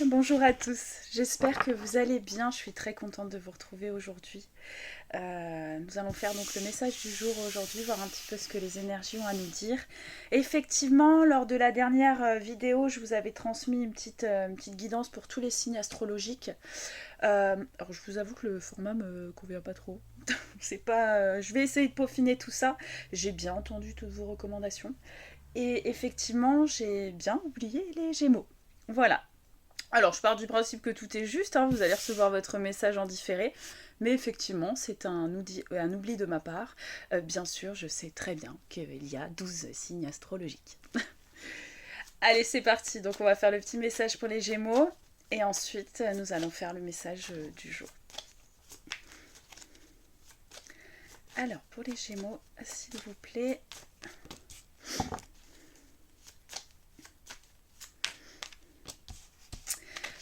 Bonjour à tous, j'espère que vous allez bien, je suis très contente de vous retrouver aujourd'hui. Nous allons faire donc le message du jour aujourd'hui, voir un petit peu ce que les énergies ont à nous dire. Effectivement, lors de la dernière vidéo, je vous avais transmis une petite guidance pour tous les signes astrologiques. Alors je vous avoue que le format me convient pas trop. C'est pas, je vais essayer de peaufiner tout ça. J'ai bien entendu toutes vos recommandations. Et effectivement, j'ai bien oublié les Gémeaux. Voilà. Alors, je pars du principe que tout est juste, hein, vous allez recevoir votre message en différé, mais effectivement, c'est un oubli de ma part. Bien sûr, je sais très bien qu'il y a 12 signes astrologiques. Allez, c'est parti, donc on va faire le petit message pour les Gémeaux, et ensuite, nous allons faire le message du jour. Alors, pour les Gémeaux, s'il vous plaît,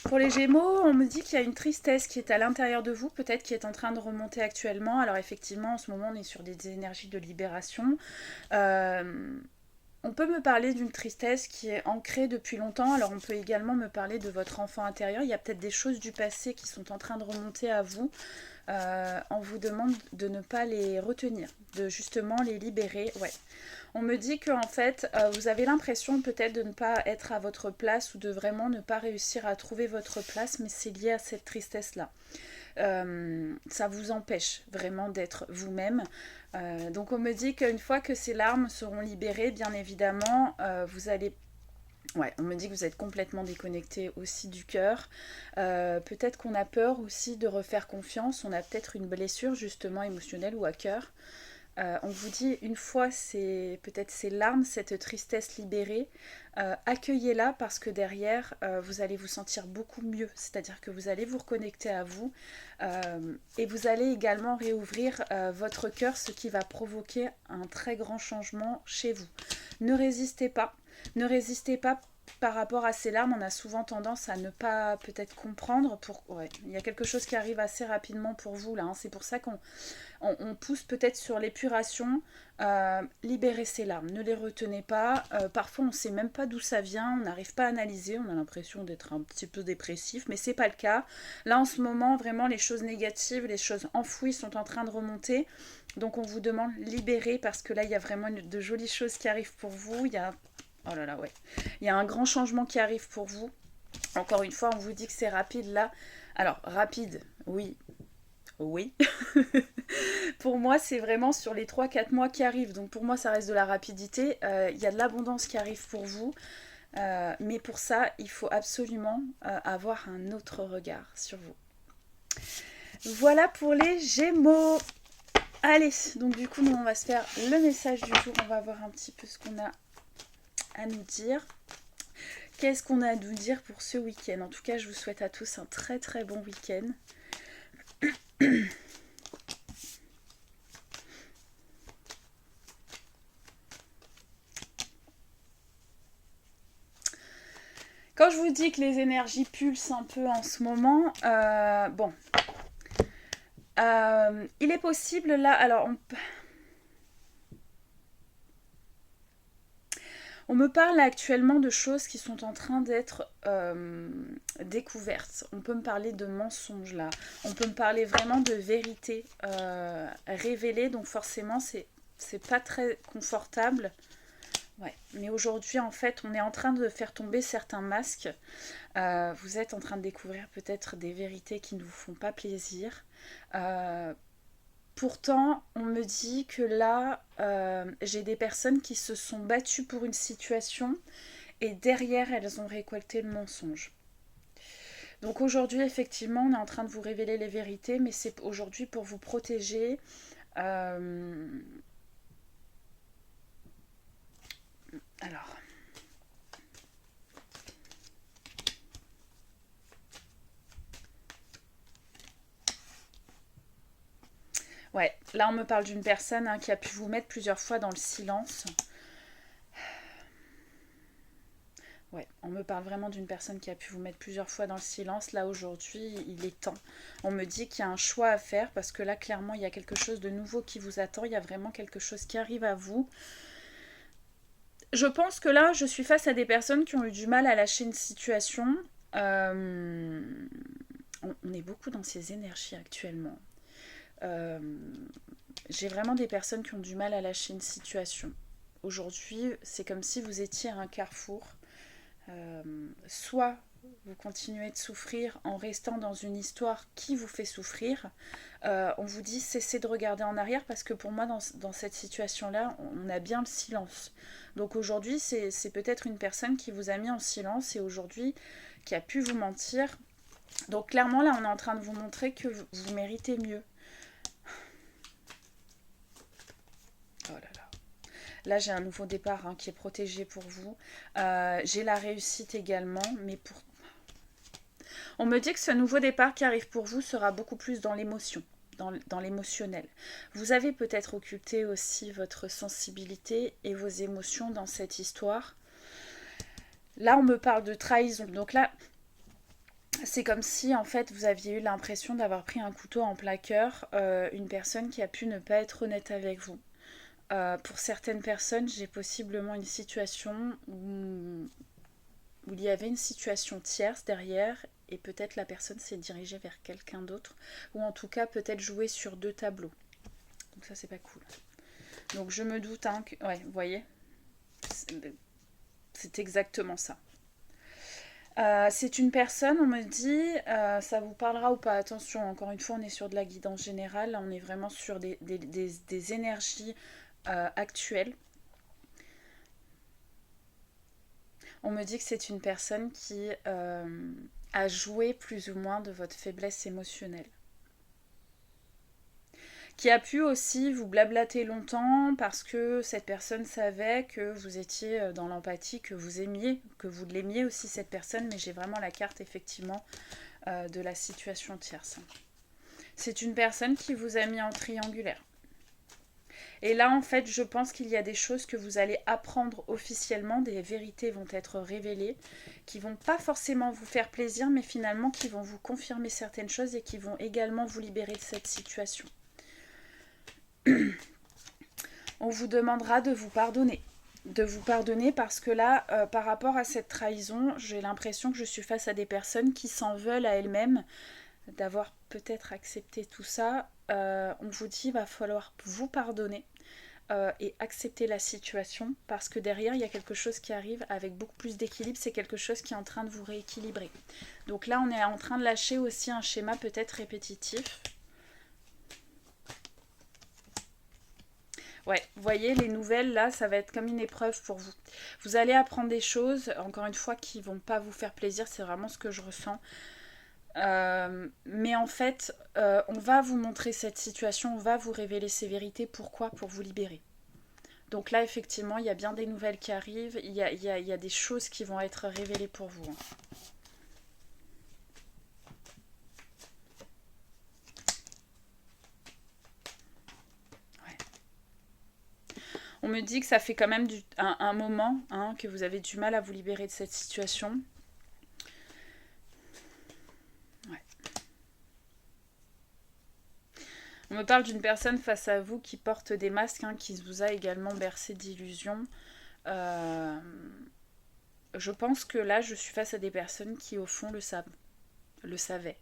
pour les Gémeaux, on me dit qu'il y a une tristesse qui est à l'intérieur de vous, peut-être qui est en train de remonter actuellement. Alors effectivement, en ce moment, on est sur des énergies de libération. On peut me parler d'une tristesse qui est ancrée depuis longtemps. Alors on peut également me parler de votre enfant intérieur. Il y a peut-être des choses du passé qui sont en train de remonter à vous. On vous demande de ne pas les retenir, de justement les libérer. Ouais. On me dit que en fait, vous avez l'impression peut-être de ne pas être à votre place ou de vraiment ne pas réussir à trouver votre place, mais c'est lié à cette tristesse-là. Ça vous empêche vraiment d'être vous-même. Donc on me dit qu'une fois que ces larmes seront libérées, bien évidemment, vous allez... Ouais, on me dit que vous êtes complètement déconnecté aussi du cœur. Peut-être qu'on a peur aussi de refaire confiance. On a peut-être une blessure justement émotionnelle ou à cœur. On vous dit une fois peut-être ces larmes, cette tristesse libérée, accueillez-la parce que derrière vous allez vous sentir beaucoup mieux, c'est-à-dire que vous allez vous reconnecter à vous et vous allez également réouvrir votre cœur, ce qui va provoquer un très grand changement chez vous. Ne résistez pas, ne résistez pas. Par rapport à ces larmes, on a souvent tendance à ne pas peut-être comprendre. Ouais, il y a quelque chose qui arrive assez rapidement pour vous là. Hein. C'est pour ça qu'on pousse peut-être sur l'épuration. Libérez ces larmes, ne les retenez pas. Parfois, on ne sait même pas d'où ça vient, on n'arrive pas à analyser, on a l'impression d'être un petit peu dépressif, mais c'est pas le cas. Là, en ce moment, vraiment, les choses négatives, les choses enfouies sont en train de remonter. Donc, on vous demande libérer parce que là, il y a vraiment de jolies choses qui arrivent pour vous. Il y a Oh là là, ouais. Il y a un grand changement qui arrive pour vous. Encore une fois, on vous dit que c'est rapide là. Alors, rapide, oui. Oui. Pour moi, c'est vraiment sur les 3 4 mois qui arrivent. Donc pour moi, ça reste de la rapidité. Il y a de l'abondance qui arrive pour vous. Mais pour ça, il faut absolument avoir un autre regard sur vous. Voilà pour les Gémeaux. Allez, donc du coup, nous, on va se faire le message du jour. On va voir un petit peu ce qu'on a à nous dire. Qu'est-ce qu'on a à nous dire pour ce week-end? En tout cas, je vous souhaite à tous un très très bon week-end. Quand je vous dis que les énergies pulsent un peu en ce moment, bon, il est possible là, alors on me parle actuellement de choses qui sont en train d'être découvertes. On peut me parler de mensonges là, on peut me parler vraiment de vérité révélée, donc forcément c'est pas très confortable. Ouais, mais aujourd'hui, en fait, on est en train de faire tomber certains masques. Vous êtes en train de découvrir peut-être des vérités qui ne vous font pas plaisir. Euh, Pourtant, on me dit que là, j'ai des personnes qui se sont battues pour une situation et derrière, elles ont récolté le mensonge. Donc aujourd'hui, effectivement, on est en train de vous révéler les vérités, mais c'est aujourd'hui pour vous protéger. Euh, alors, ouais, là on me parle d'une personne qui a pu vous mettre plusieurs fois dans le silence. Ouais, on me parle vraiment d'une personne qui a pu vous mettre plusieurs fois dans le silence. Là aujourd'hui, il est temps. On me dit qu'il y a un choix à faire parce que là clairement il y a quelque chose de nouveau qui vous attend. Il y a vraiment quelque chose qui arrive à vous. Je pense que là je suis face à des personnes qui ont eu du mal à lâcher une situation. Euh, on est beaucoup dans ces énergies actuellement. Euh, j'ai vraiment des personnes qui ont du mal à lâcher une situation. Aujourd'hui, c'est comme si vous étiez à un carrefour. Soit vous continuez de souffrir en restant dans une histoire qui vous fait souffrir. On vous dit cessez de regarder en arrière parce que pour moi, dans cette situation-là, on a bien le silence. Donc aujourd'hui, c'est peut-être une personne qui vous a mis en silence et aujourd'hui qui a pu vous mentir. Donc clairement, là, on est en train de vous montrer que vous méritez mieux. Oh là là. Là, j'ai un nouveau départ qui est protégé pour vous. J'ai la réussite également, mais pour... On me dit que ce nouveau départ qui arrive pour vous sera beaucoup plus dans l'émotion, dans l'émotionnel. Vous avez peut-être occulté aussi votre sensibilité et vos émotions dans cette histoire. Là, on me parle de trahison. Donc là, c'est comme si en fait vous aviez eu l'impression d'avoir pris un couteau en plein cœur, une personne qui a pu ne pas être honnête avec vous. Pour certaines personnes, j'ai possiblement une situation où il y avait une situation tierce derrière et peut-être la personne s'est dirigée vers quelqu'un d'autre ou en tout cas peut-être jouer sur deux tableaux. Donc ça c'est pas cool. Donc je me doute que... Ouais, vous voyez, c'est exactement ça. C'est une personne, on me dit, ça vous parlera ou pas, attention, encore une fois on est sur de la guidance générale, là on est vraiment sur des énergies actuelles. On me dit que c'est une personne qui a joué plus ou moins de votre faiblesse émotionnelle. Qui a pu aussi vous blablater longtemps parce que cette personne savait que vous étiez dans l'empathie, que vous aimiez, que vous l'aimiez aussi cette personne, mais j'ai vraiment la carte effectivement de la situation tierce. C'est une personne qui vous a mis en triangulaire. Et là, en fait, je pense qu'il y a des choses que vous allez apprendre officiellement, des vérités vont être révélées, qui vont pas forcément vous faire plaisir, mais finalement qui vont vous confirmer certaines choses et qui vont également vous libérer de cette situation. On vous demandera de vous pardonner. De vous pardonner parce que là, par rapport à cette trahison, j'ai l'impression que je suis face à des personnes qui s'en veulent à elles-mêmes d'avoir peut-être accepté tout ça. On vous dit qu'il va falloir vous pardonner et accepter la situation parce que derrière il y a quelque chose qui arrive avec beaucoup plus d'équilibre, c'est quelque chose qui est en train de vous rééquilibrer. Donc là on est en train de lâcher aussi un schéma peut-être répétitif. Ouais, vous voyez, les nouvelles, là, ça va être comme une épreuve pour vous. Vous allez apprendre des choses, encore une fois, qui vont pas vous faire plaisir, c'est vraiment ce que je ressens. Mais en fait, on va vous montrer cette situation, on va vous révéler ces vérités. Pourquoi? Pour vous libérer. Donc là, effectivement, il y a bien des nouvelles qui arrivent, il y a des choses qui vont être révélées pour vous. Ouais. On me dit que ça fait quand même un moment que vous avez du mal à vous libérer de cette situation. Ouais. On me parle d'une personne face à vous qui porte des masques, qui vous a également bercé d'illusions. Je pense que là, je suis face à des personnes qui, au fond, le savaient.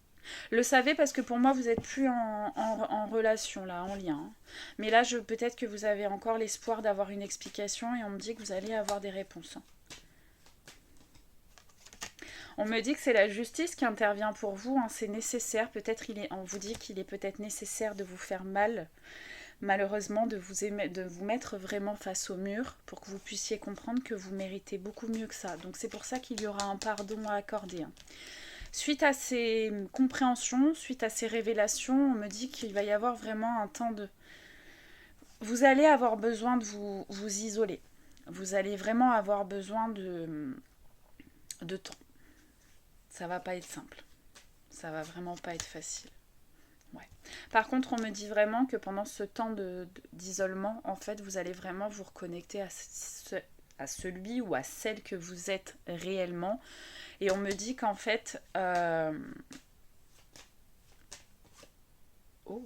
Le savaient parce que pour moi, vous n'êtes plus en relation, là, en lien. Mais là, peut-être que vous avez encore l'espoir d'avoir une explication et on me dit que vous allez avoir des réponses. On me dit que c'est la justice qui intervient pour vous, c'est nécessaire. Peut-être on vous dit qu'il est peut-être nécessaire de vous faire mal, malheureusement, de vous mettre vraiment face au mur pour que vous puissiez comprendre que vous méritez beaucoup mieux que ça. Donc c'est pour ça qu'il y aura un pardon à accorder. Suite à ces compréhensions, suite à ces révélations, on me dit qu'il va y avoir vraiment un temps de... Vous allez avoir besoin de vous isoler. Vous allez vraiment avoir besoin de temps. Ça va pas être simple. Ça va vraiment pas être facile. Ouais. Par contre, on me dit vraiment que pendant ce temps d'isolement, en fait, vous allez vraiment vous reconnecter à celui ou à celle que vous êtes réellement. Et on me dit qu'en fait... Oh.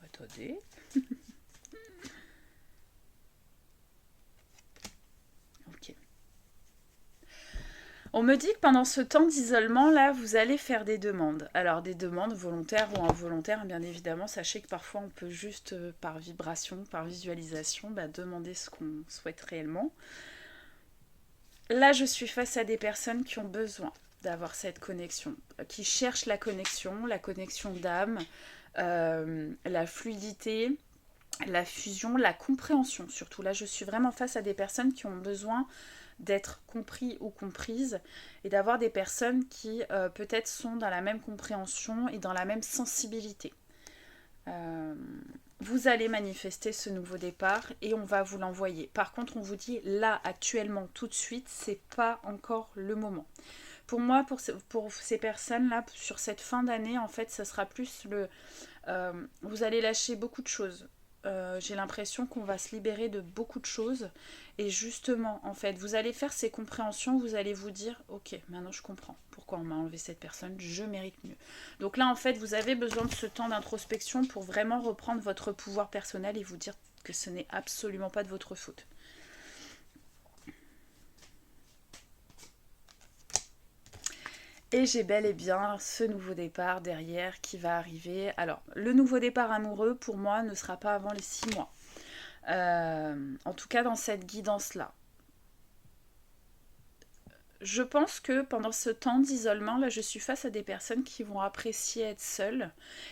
Attendez. On me dit que pendant ce temps d'isolement, là, vous allez faire des demandes. Alors, des demandes volontaires ou involontaires, bien évidemment. Sachez que parfois, on peut juste, par vibration, par visualisation, demander ce qu'on souhaite réellement. Là, je suis face à des personnes qui ont besoin d'avoir cette connexion, qui cherchent la connexion d'âme, la fluidité, la fusion, la compréhension surtout. Là, je suis vraiment face à des personnes qui ont besoin d'être compris ou comprises et d'avoir des personnes qui peut-être sont dans la même compréhension et dans la même sensibilité. Vous allez manifester ce nouveau départ et on va vous l'envoyer. Par contre, on vous dit là, actuellement, tout de suite, c'est pas encore le moment. Pour moi, pour ces personnes-là, sur cette fin d'année, en fait, ça sera plus le... vous allez lâcher beaucoup de choses. J'ai l'impression qu'on va se libérer de beaucoup de choses. Et justement, en fait, vous allez faire ces compréhensions, vous allez vous dire, ok, maintenant je comprends pourquoi on m'a enlevé cette personne, je mérite mieux. Donc là, en fait, vous avez besoin de ce temps d'introspection pour vraiment reprendre votre pouvoir personnel et vous dire que ce n'est absolument pas de votre faute. Et j'ai bel et bien ce nouveau départ derrière qui va arriver. Alors, le nouveau départ amoureux, pour moi, ne sera pas avant les 6 mois. En tout cas, dans cette guidance-là. Je pense que pendant ce temps d'isolement, là, je suis face à des personnes qui vont apprécier être seules,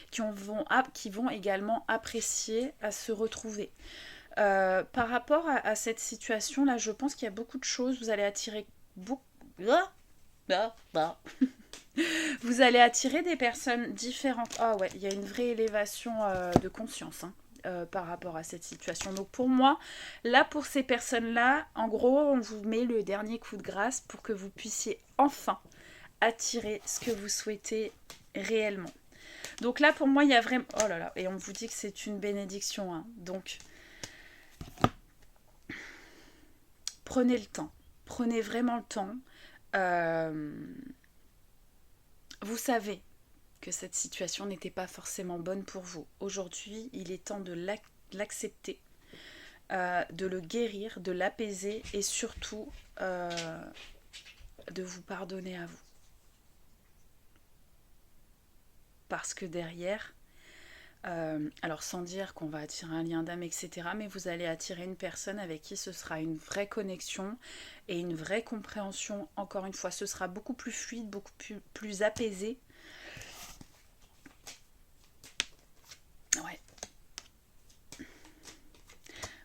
qui vont également apprécier à se retrouver. Par rapport à cette situation-là, je pense qu'il y a beaucoup de choses. Vous allez attirer beaucoup... Vous allez attirer des personnes différentes. Ah ouais, il y a une vraie élévation de conscience par rapport à cette situation. Donc pour moi, là pour ces personnes-là, en gros, on vous met le dernier coup de grâce pour que vous puissiez enfin attirer ce que vous souhaitez réellement. Donc là pour moi, il y a vraiment... Oh là là, et on vous dit que c'est une bénédiction. Hein. Donc prenez le temps. Prenez vraiment le temps. Vous savez que cette situation n'était pas forcément bonne pour vous. Aujourd'hui, il est temps de l'accepter, de le guérir, de l'apaiser et surtout de vous pardonner à vous. Parce que derrière, alors sans dire qu'on va attirer un lien d'âme, etc., mais vous allez attirer une personne avec qui ce sera une vraie connexion et une vraie compréhension. Encore une fois, ce sera beaucoup plus fluide, beaucoup plus apaisé. Ouais.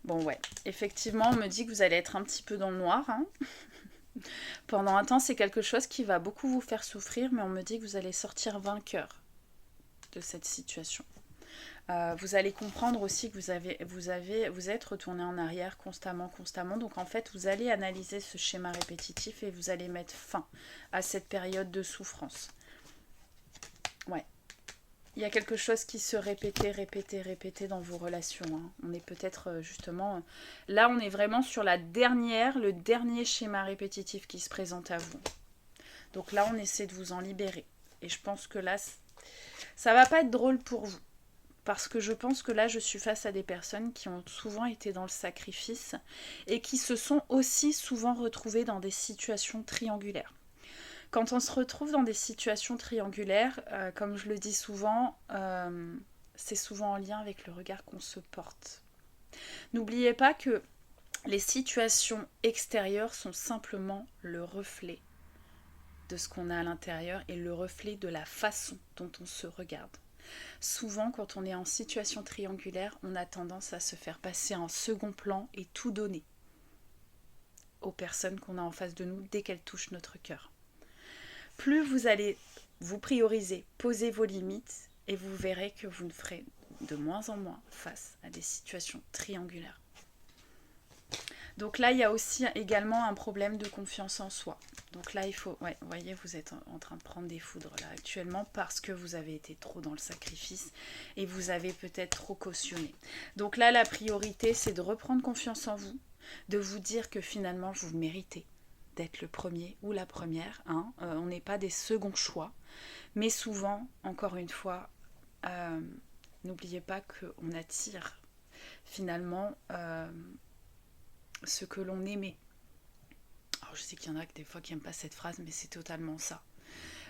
Bon, ouais. Effectivement, on me dit que vous allez être un petit peu dans le noir. Hein. Pendant un temps, c'est quelque chose qui va beaucoup vous faire souffrir, mais on me dit que vous allez sortir vainqueur de cette situation. Vous allez comprendre aussi que vous êtes retourné en arrière constamment. Donc en fait, vous allez analyser ce schéma répétitif et vous allez mettre fin à cette période de souffrance. Ouais. Il y a quelque chose qui se répétait dans vos relations. Hein. On est peut-être justement... Là, on est vraiment sur le dernier schéma répétitif qui se présente à vous. Donc là, on essaie de vous en libérer. Et je pense que là, ça va pas être drôle pour vous. Parce que je pense que là, je suis face à des personnes qui ont souvent été dans le sacrifice et qui se sont aussi souvent retrouvées dans des situations triangulaires. Quand on se retrouve dans des situations triangulaires, comme je le dis souvent, c'est souvent en lien avec le regard qu'on se porte. N'oubliez pas que les situations extérieures sont simplement le reflet de ce qu'on a à l'intérieur et le reflet de la façon dont on se regarde. Souvent, quand on est en situation triangulaire, on a tendance à se faire passer en second plan et tout donner aux personnes qu'on a en face de nous dès qu'elles touchent notre cœur. Plus vous allez vous prioriser, poser vos limites, et vous verrez que vous ne ferez de moins en moins face à des situations triangulaires. Donc là, il y a aussi également un problème de confiance en soi. Donc là, il faut... Ouais, vous voyez, vous êtes en train de prendre des foudres là actuellement parce que vous avez été trop dans le sacrifice et vous avez peut-être trop cautionné. Donc là, la priorité, c'est de reprendre confiance en vous, de vous dire que finalement, vous méritez d'être le premier ou la première. Hein. On n'est pas des seconds choix. Mais souvent, encore une fois, n'oubliez pas qu'on attire finalement ce que l'on aimait. Alors, je sais qu'il y en a que des fois qui n'aiment pas cette phrase, mais c'est totalement ça.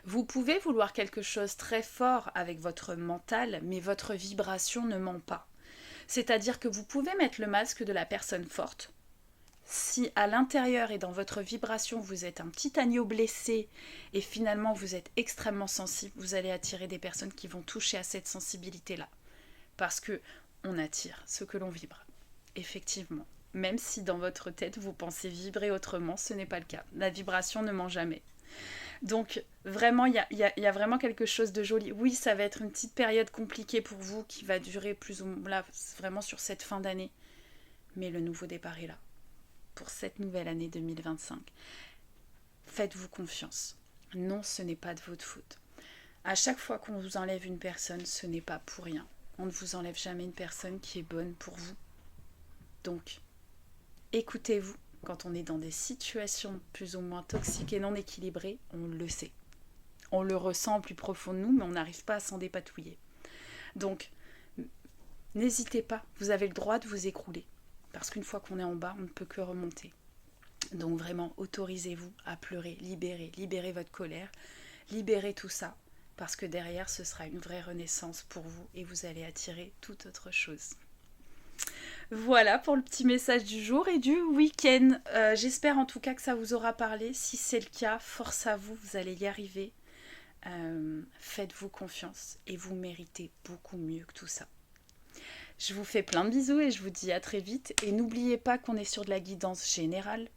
Vous pouvez vouloir quelque chose très fort avec votre mental, mais votre vibration ne ment pas. C'est-à-dire que vous pouvez mettre le masque de la personne forte. Si à l'intérieur et dans votre vibration, vous êtes un petit agneau blessé et finalement vous êtes extrêmement sensible, vous allez attirer des personnes qui vont toucher à cette sensibilité-là. Parce que on attire ce que l'on vibre. Effectivement. Même si dans votre tête, vous pensez vibrer autrement, ce n'est pas le cas. La vibration ne ment jamais. Donc, vraiment, il y a vraiment quelque chose de joli. Oui, ça va être une petite période compliquée pour vous qui va durer plus ou moins, là, vraiment sur cette fin d'année. Mais le nouveau départ est là. Pour cette nouvelle année 2025. Faites-vous confiance. Non, ce n'est pas de votre faute. À chaque fois qu'on vous enlève une personne, ce n'est pas pour rien. On ne vous enlève jamais une personne qui est bonne pour vous. Donc, écoutez-vous. Quand on est dans des situations plus ou moins toxiques et non équilibrées, on le sait. On le ressent au plus profond de nous, mais on n'arrive pas à s'en dépatouiller. Donc, n'hésitez pas, vous avez le droit de vous écrouler. Parce qu'une fois qu'on est en bas, on ne peut que remonter. Donc vraiment, autorisez-vous à pleurer, libérez votre colère, libérez tout ça. Parce que derrière, ce sera une vraie renaissance pour vous et vous allez attirer toute autre chose. Voilà pour le petit message du jour et du week-end. J'espère en tout cas que ça vous aura parlé. Si c'est le cas, force à vous, vous allez y arriver. Faites-vous confiance et vous méritez beaucoup mieux que tout ça. Je vous fais plein de bisous et je vous dis à très vite. Et n'oubliez pas qu'on est sur de la guidance générale.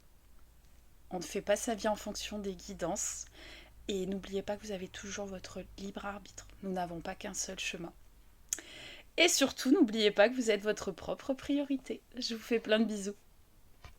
On ne fait pas sa vie en fonction des guidances. Et n'oubliez pas que vous avez toujours votre libre arbitre. Nous n'avons pas qu'un seul chemin. Et surtout, n'oubliez pas que vous êtes votre propre priorité. Je vous fais plein de bisous.